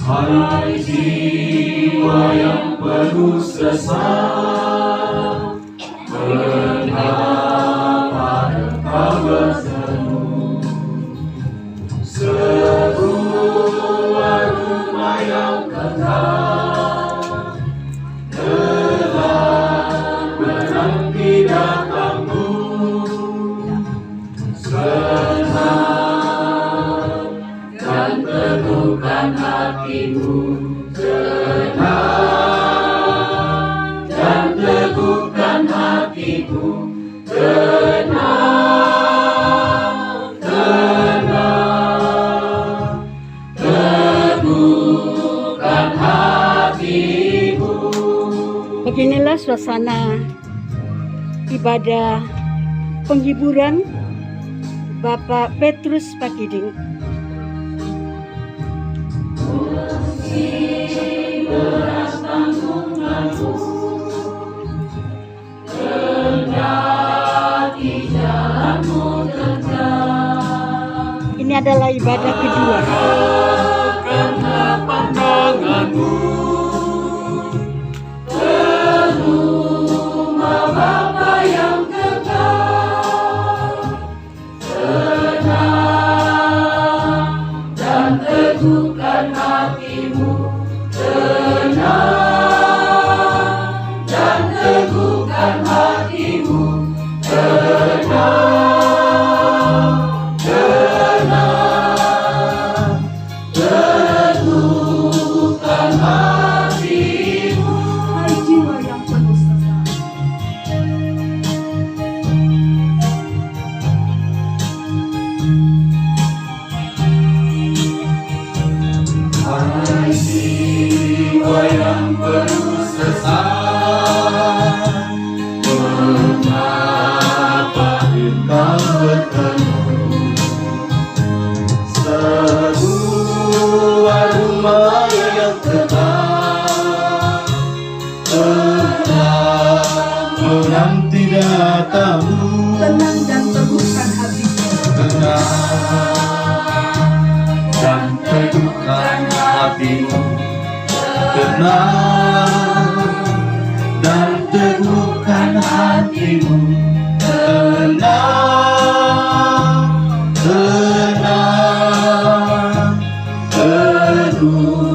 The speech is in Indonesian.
Hai jiwa yang penuh sesat, mengapa engkau berseru? Sebuah rumah yang kekal telah menanti datangmu. Senang dan teguhkan hatimu, tenang dan teguhkan hatimu, tenang, tenang, teguhkan hatimu. Beginilah suasana ibadah penghiburan Bapak Petrus Pakiding. Beras tanggunganmu, kendati jalanmu tegak. Ini adalah ibadah kedua. Karena pandanganmu ke rumah Bapa yang kekal, tenang dan teguhkan hatimu, tenang dan teguhkan hatimu, tenang, tenang, teguhkan hatimu. Hai jiwa yang penuh sesat, Hai jiwa yang penuh sesat, mengapa engkau berteduh? Sebuah rumah yang kekal telah menanti datangmu. tenang dan teguhkan hatimu, Tenang dan teguhkan hatimu, tenang dan teguhkan hatimu, tenang, tenang, teguhkan